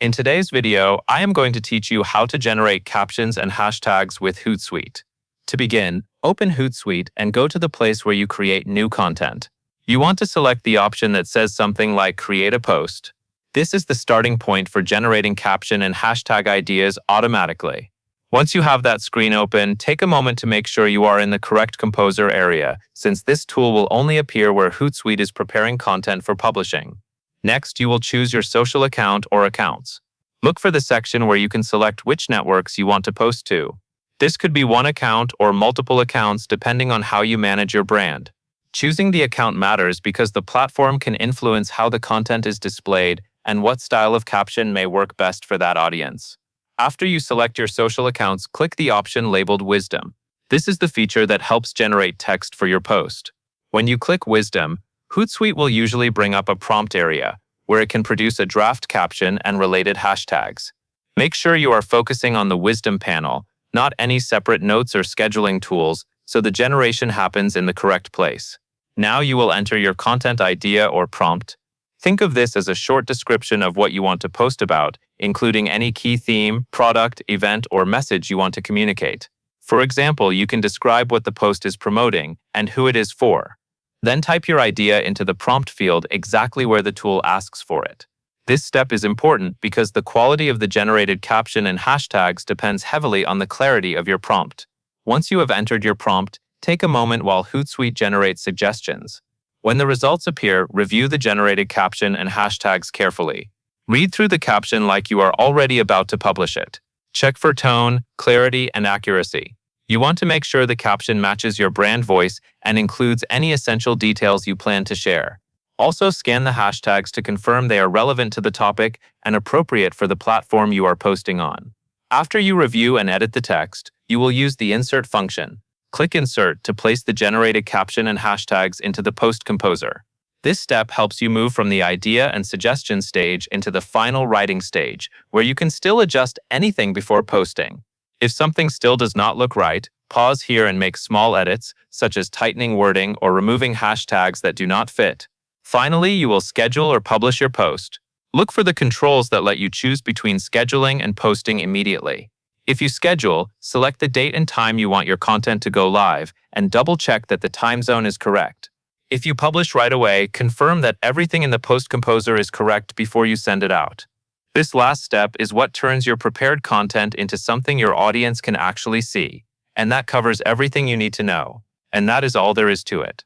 In today's video, I am going to teach you how to generate captions and hashtags with Hootsuite. To begin, open Hootsuite and go to the place where you create new content. You want to select the option that says something like Create a Post. This is the starting point for generating caption and hashtag ideas automatically. Once you have that screen open, take a moment to make sure you are in the correct composer area, since this tool will only appear where Hootsuite is preparing content for publishing. Next, you will choose your social account or accounts. Look for the section where you can select which networks you want to post to. This could be one account or multiple accounts depending on how you manage your brand. Choosing the account matters because the platform can influence how the content is displayed and what style of caption may work best for that audience. After you select your social accounts, click the option labeled Wisdom. This is the feature that helps generate text for your post. When you click Wisdom, Hootsuite will usually bring up a prompt area, where it can produce a draft caption and related hashtags. Make sure you are focusing on the Wisdom panel, not any separate notes or scheduling tools, so the generation happens in the correct place. Now you will enter your content idea or prompt. Think of this as a short description of what you want to post about, including any key theme, product, event, or message you want to communicate. For example, you can describe what the post is promoting and who it is for. Then type your idea into the prompt field exactly where the tool asks for it. This step is important because the quality of the generated caption and hashtags depends heavily on the clarity of your prompt. Once you have entered your prompt, take a moment while Hootsuite generates suggestions. When the results appear, review the generated caption and hashtags carefully. Read through the caption like you are already about to publish it. Check for tone, clarity, and accuracy. You want to make sure the caption matches your brand voice and includes any essential details you plan to share. Also, scan the hashtags to confirm they are relevant to the topic and appropriate for the platform you are posting on. After you review and edit the text, you will use the Insert function. Click Insert to place the generated caption and hashtags into the post composer. This step helps you move from the idea and suggestion stage into the final writing stage, where you can still adjust anything before posting. If something still does not look right, pause here and make small edits, such as tightening wording or removing hashtags that do not fit. Finally, you will schedule or publish your post. Look for the controls that let you choose between scheduling and posting immediately. If you schedule, select the date and time you want your content to go live, and double-check that the time zone is correct. If you publish right away, confirm that everything in the post composer is correct before you send it out. This last step is what turns your prepared content into something your audience can actually see. And that covers everything you need to know. And that is all there is to it.